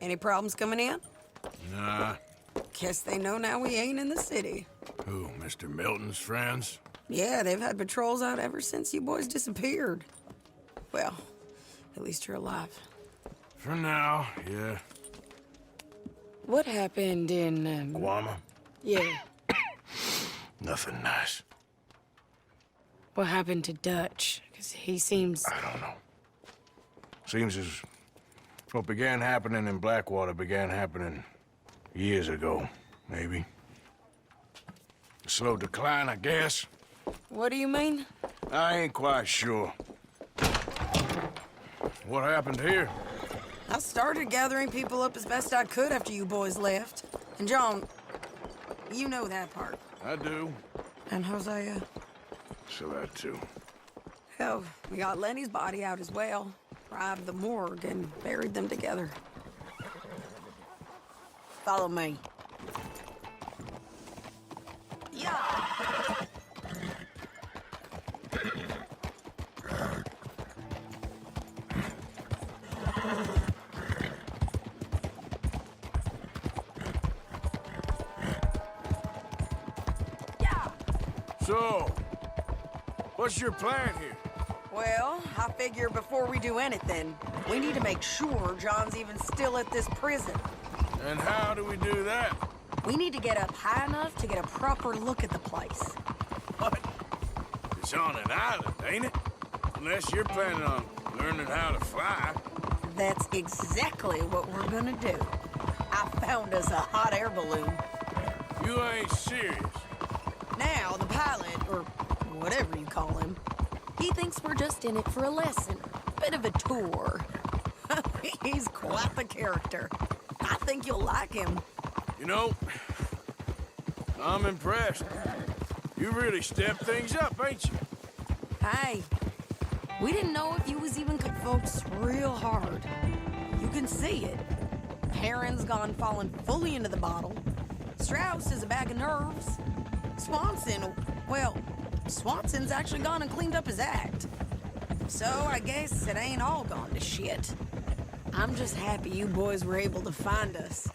Any problems coming in? Nah. Guess they know now we ain't in the city. Who, Mr. Milton's friends? Yeah, they've had patrols out ever since you boys disappeared. Well, at least you're alive. For now, yeah. What happened in, Guama? Yeah. Nothing nice. What happened to Dutch? Because he seems... I don't know. Seems as what began happening in Blackwater began happening years ago, maybe. A slow decline, I guess. What do you mean? I ain't quite sure. What happened here? I started gathering people up as best I could after you boys left. And John, you know that part. I do. And Hosea? So that too. Hell, we got Lenny's body out as well. Arrived the morgue and buried them together. Follow me. Yeah. So, what's your plan here? Well, I figure before we do anything, we need to make sure John's even still at this prison. And how do we do that? We need to get up high enough to get a proper look at the place. What? It's on an island, ain't it? Unless you're planning on learning how to fly. That's exactly what we're gonna do. I found us a hot air balloon. You ain't serious. Now, the pilot, or whatever you call him, he thinks we're just in it for a lesson. Bit of a tour. He's quite the character. I think you'll like him. You know, I'm impressed. You really stepped things up, ain't you? Hey, we didn't know if you was even good folks real hard. You can see it. Heron's gone falling fully into the bottle. Strauss is a bag of nerves. Swanson's actually gone and cleaned up his act. So I guess it ain't all gone to shit. I'm just happy you boys were able to find us.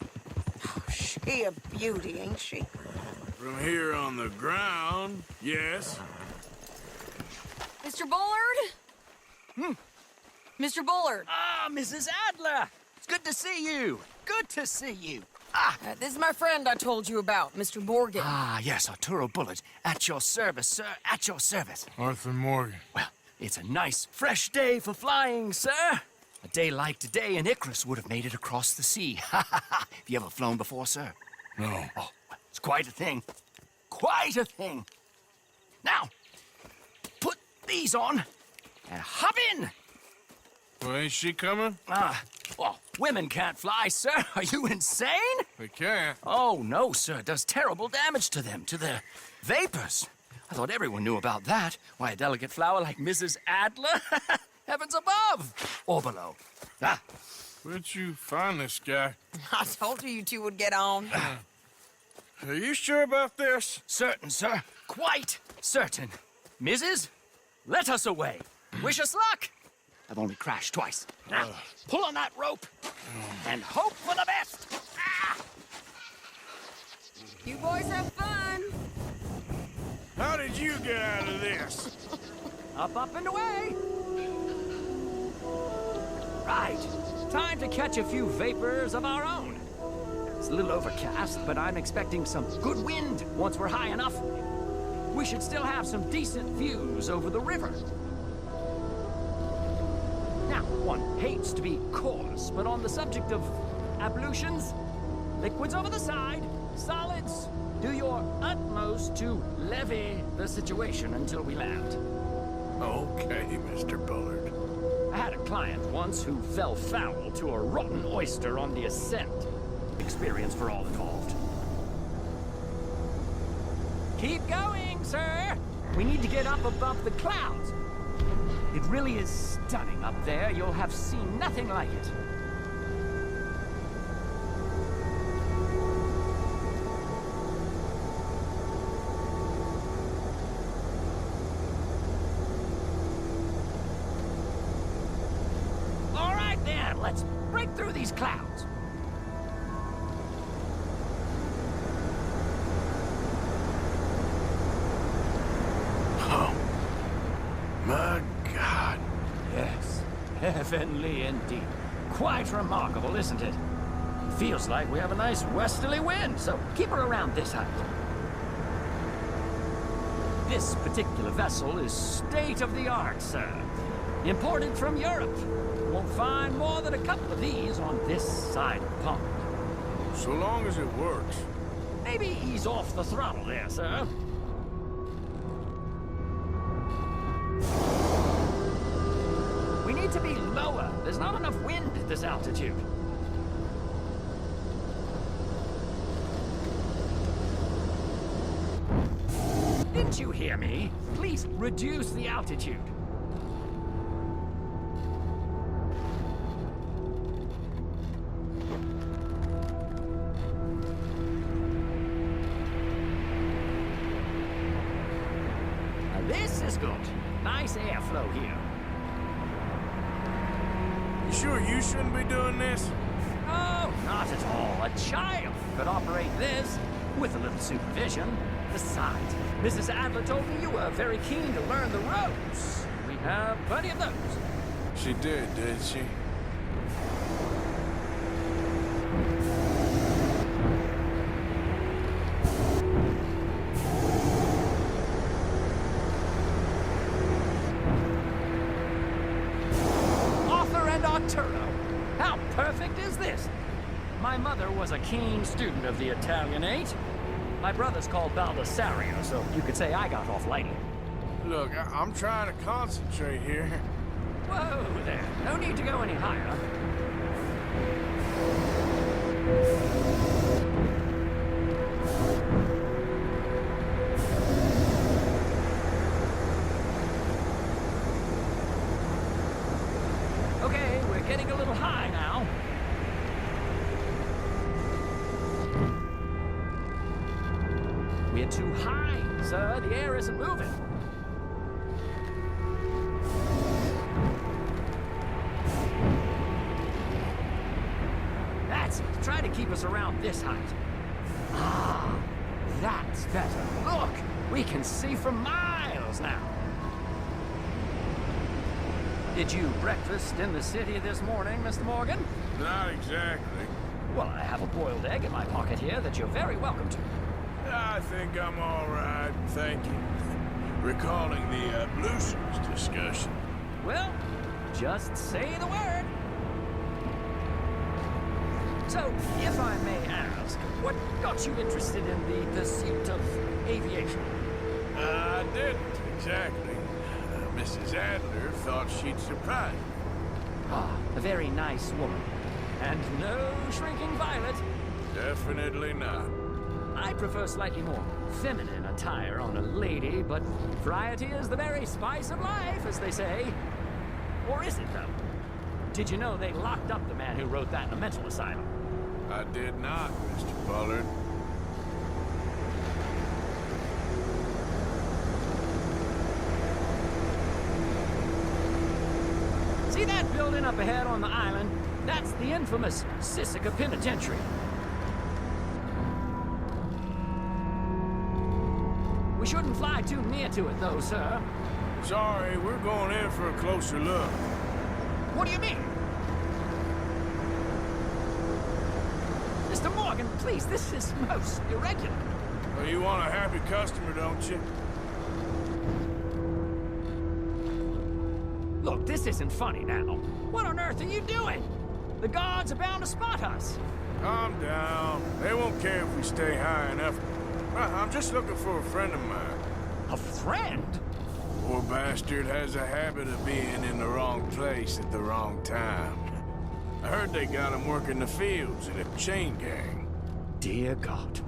Oh, she a beauty, ain't she? From here on the ground, yes. Mr. Bullard? Mr. Bullard. Ah, Mrs. Adler! It's good to see you. Good to see you. This is my friend I told you about, Mr. Morgan. Ah, yes, Arturo Bullard. At your service, sir. At your service. Arthur Morgan. Well, it's a nice, fresh day for flying, sir. A day like today, and ICARUS would have made it across the sea. Have you ever flown before, sir? No. Oh, well, it's quite a thing. Quite a thing. Now, put these on and hop in. Well, ain't she coming? Well, women can't fly, sir. Are you insane? They can't. Oh, no, sir. It does terrible damage to them, to their vapors. I thought everyone knew about that. Why, a delicate flower like Mrs. Adler? Heavens above. Or below. Where'd you find this guy? I told you two would get on. Are you sure about this? Certain, sir. Quite certain. Mrs., let us away. Wish us luck. I've only crashed twice. Now, pull on that rope and hope for the best. You boys have fun. How did you get out of this? Up, up, and away. Right. Time to catch a few vapors of our own. It's a little overcast, but I'm expecting some good wind once we're high enough. We should still have some decent views over the river. Now, one hates to be coarse, but on the subject of ablutions, liquids over the side, solids, do your utmost to levy the situation until we land. Okay, Mr. Bullard. I had a client once who fell foul to a rotten oyster on the ascent. Experience for all involved. Keep going, sir! We need to get up above the clouds. It really is stunning up there. You'll have seen nothing like it. All right, then. Let's break through these clouds. My God. Yes, heavenly indeed. Quite remarkable, isn't it? Feels like we have a nice westerly wind, so keep her around this height. This particular vessel is state-of-the-art, sir. Imported from Europe. Won't find more than a couple of these on this side of the pond. So long as it works. Maybe ease off the throttle there, sir. We need to be lower. There's not enough wind at this altitude. Didn't you hear me? Please reduce the altitude. Now this is good. Nice airflow here. You sure you shouldn't be doing this? Oh, not at all. A child could operate this with a little supervision. Besides, Mrs. Adler told me you were very keen to learn the ropes. We have plenty of those. She did she? Arthur and Arturo. How perfect is this? My mother was a keen student of the Italianate. My brother's called Baldessario, so you could say I got off lightly. Look, I'm trying to concentrate here. Whoa there. No need to go any higher. Okay, we're getting a little high now. We're too high, sir. The air isn't moving. That's it. Try to keep us around this height. Ah, that's better. Look, we can see for miles now. Did you breakfast in the city this morning, Mr. Morgan? Not exactly. Well, I have a boiled egg in my pocket here that you're very welcome to. I think I'm all right, thank you. Recalling the ablutions discussion. Well, just say the word. So, if I may ask, what got you interested in the pursuit of aviation? I didn't, exactly. Mrs. Adler thought she'd surprise me. Ah, a very nice woman. And no shrinking violet. Definitely not. I prefer slightly more feminine attire on a lady, but variety is the very spice of life, as they say. Or is it, though? Did you know they locked up the man who wrote that in a mental asylum? I did not, Mr. Bullard. See that building up ahead on the island? That's the infamous Sisika Penitentiary. We shouldn't fly too near to it, though, sir. Sorry, we're going in for a closer look. What do you mean? Mr. Morgan, please, this is most irregular. Well, you want a happy customer, don't you? Look, this isn't funny now. What on earth are you doing? The guards are bound to spot us. Calm down. They won't care if we stay high enough. I'm just looking for a friend of mine. A friend? Poor bastard has a habit of being in the wrong place at the wrong time. I heard they got him working the fields in a chain gang. Dear God.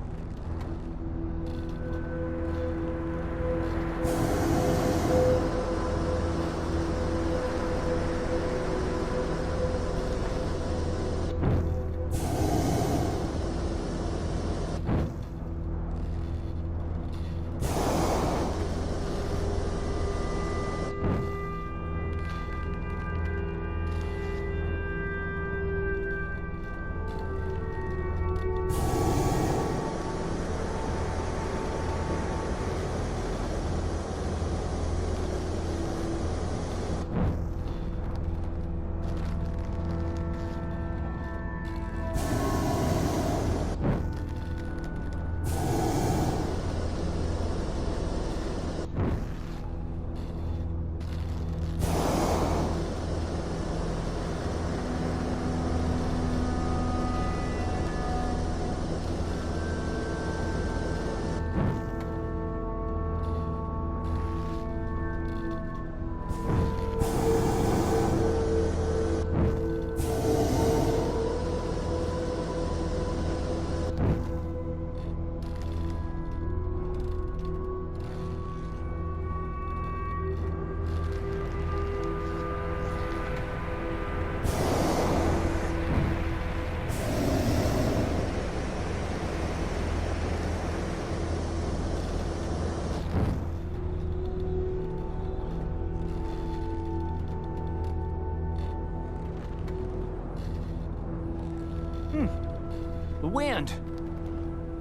wind.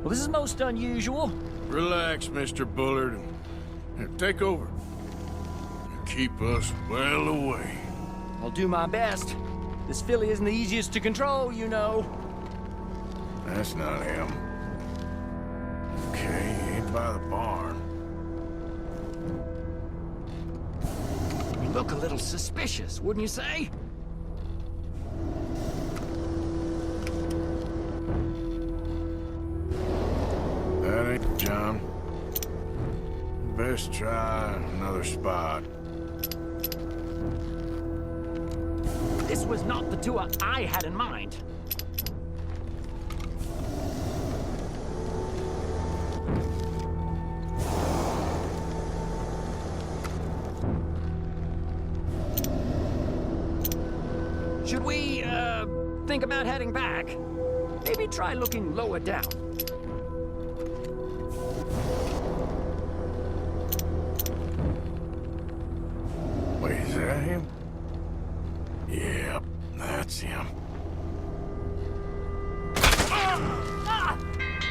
Well, this is most unusual. Relax, Mr. Bullard. Here, take over. Keep us well away. I'll do my best. This filly isn't the easiest to control, you know. That's not him. Okay, he ain't by the barn. You look a little suspicious, wouldn't you say? That ain't John. Best try another spot. This was not the tour I had in mind. Should we, think about heading back? Maybe try looking lower down. Wait, is that him? Yep, that's him. Ah!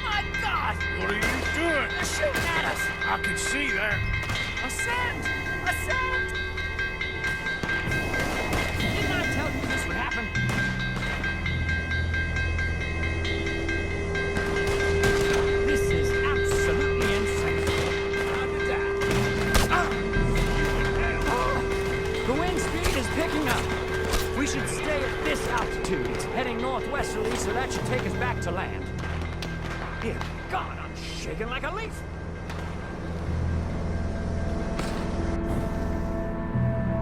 My God! What are you doing? They're shooting at us! I can see that. Ascend! Ascend! Didn't I tell you this would happen? This is absolutely insane. The wind speed is picking up. We should stay at this altitude. It's heading northwesterly, so that should take us back to land. Dear God, I'm shaking like a leaf.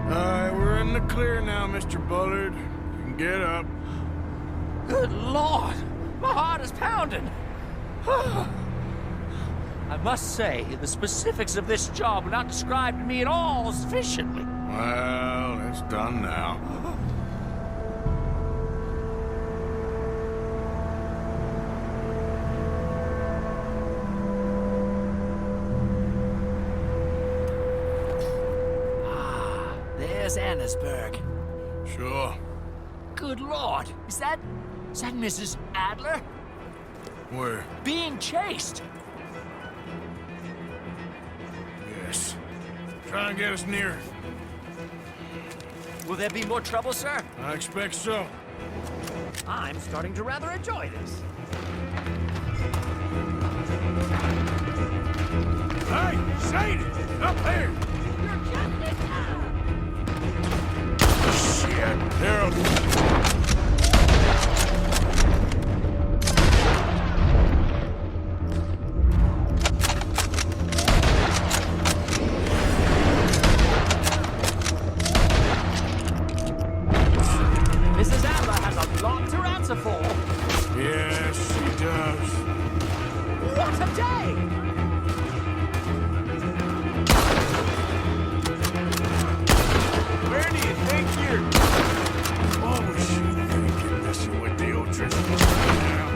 Alright, we're in the clear now, Mr. Bullard. You can get up. Good Lord! My heart is pounding! I must say, the specifics of this job were not described to me at all sufficiently. Well, it's done now. There's Annesburg. Sure. Good Lord! Is that Mrs. Adler? Where? Being chased! Yes. Try and get us near. Will there be more trouble, sir? I expect so. I'm starting to rather enjoy this. Hey, Sadie! Up here! You're just in time! Shit, Harold. Mrs. Adler has a lot to answer for. Yes, she does. What a day! Where do you think you're... What was she thinking, messing with the old Tristan now?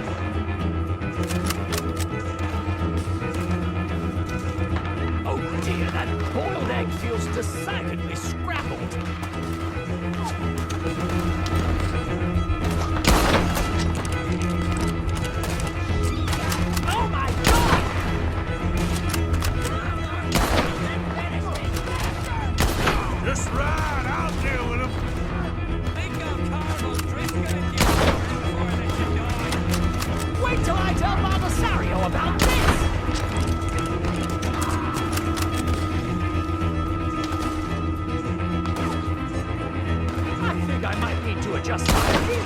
Oh dear, that boiled egg feels decidedly scrappled. Oh my God! Just ride, I'll deal with him. Wait till I tell Belisario about this! I think I might need to adjust my gear.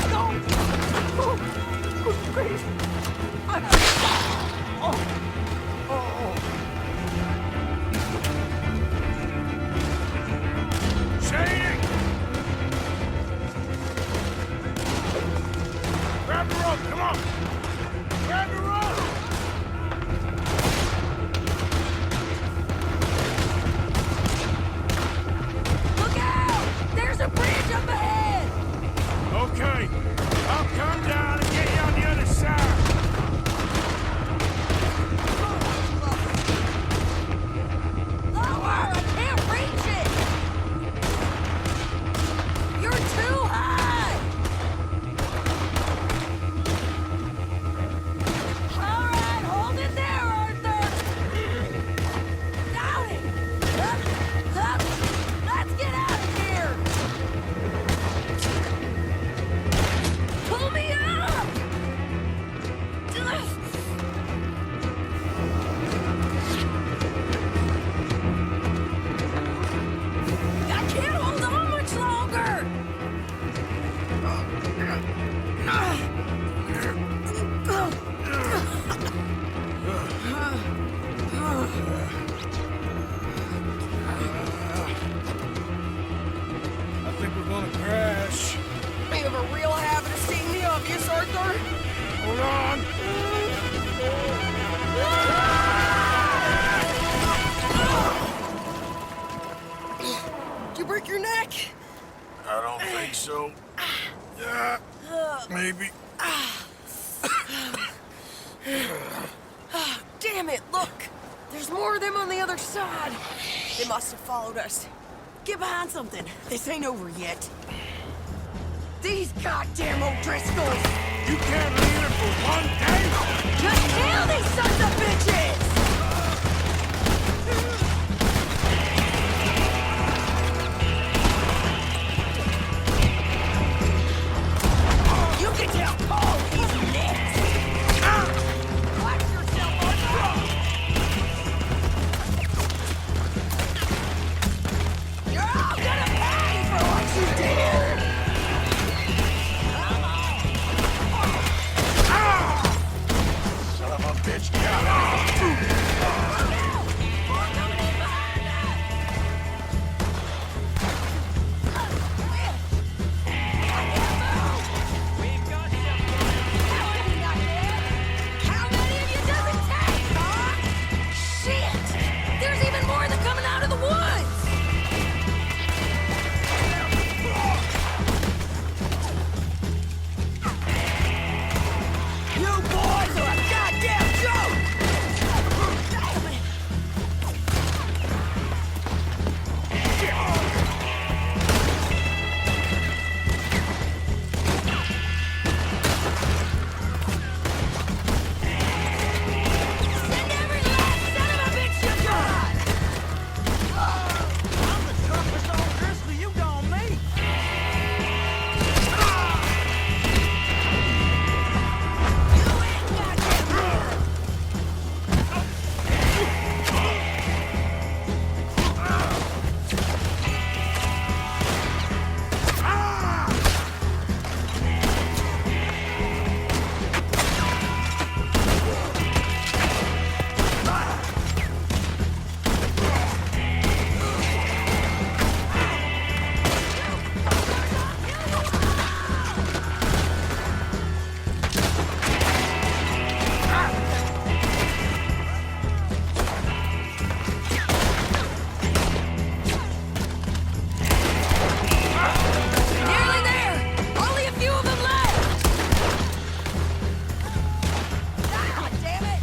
No! Oh, good grief! Oh! Sadie! Grab the rope, come on! Grab the rope! Look out! There's a bridge up ahead! Okay, I'll come down and get you on the other side. Lower! I can't reach! Hold on! Did you break your neck? I don't think so. Yeah, maybe. Damn it, look! There's more of them on the other side. They must have followed us. Get behind something. This ain't over yet. These goddamn O'Driscolls! You can't leave it for one day? Just kill these sons of bitches! You can tell Paul he's next! Watch yourself on the road! You're all gonna pay for what you did! Son of a bitch, get out! How many of you does it take, huh? Shit! There's even more of them coming out of the woods! You boys are a goddamn joke! Damn it! Send every last son of a bitch you got! I'm the toughest old grizzly you gon' meet. You ain't goddamn worth! Nearly there! Only a few of them left! Ah, damn it!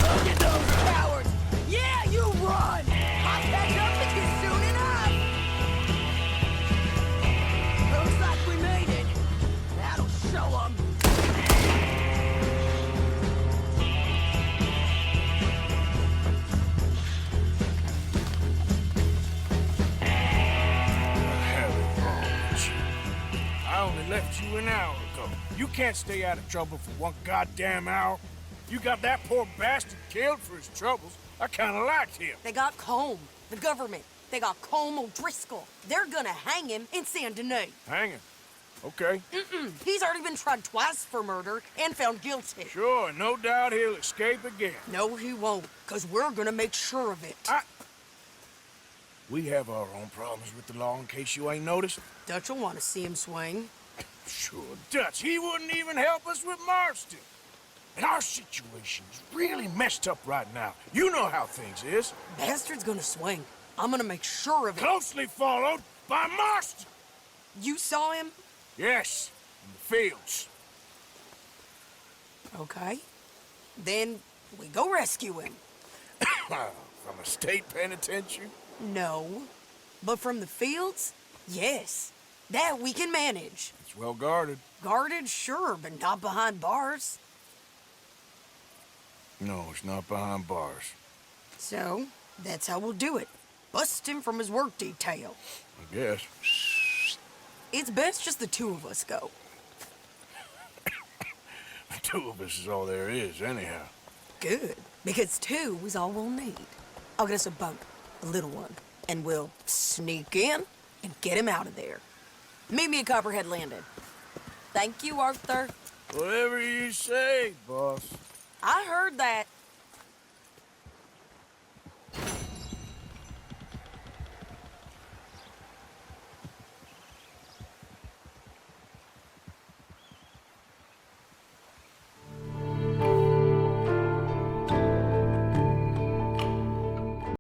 Look at those cowards! Yeah, you run! I'll catch up with you soon enough! Looks like we made it. That'll show them. Hell is wrong with you? I only left you an hour ago. You can't stay out of trouble for one goddamn hour. You got that poor bastard killed for his troubles. I kinda liked him. They got Combe, the government. They got Combe O'Driscoll. They're gonna hang him in Saint Denis. Hanging. Okay. He's already been tried twice for murder and found guilty. Sure, no doubt he'll escape again. No, he won't, because we're gonna make sure of it. We have our own problems with the law in case you ain't noticed. Dutch will want to see him swing. Sure, Dutch, he wouldn't even help us with Marston. And our situation is really messed up right now. You know how things is. Bastard's gonna swing. I'm gonna make sure of it. Closely followed by Marston. You saw him? Yes, in the fields. Okay. Then we go rescue him. From a state penitentiary? No. But from the fields? Yes. That we can manage. It's well guarded. Guarded, sure, but not behind bars. No, it's not behind bars. So, that's how we'll do it. Bust him from his work detail. I guess. It's best just the two of us go. The two of us is all there is, anyhow. Good, because two is all we'll need. I'll get us a boat, a little one. and we'll sneak in and get him out of there. Meet me at Copperhead Landing. Thank you, Arthur. Whatever you say, boss. I heard that.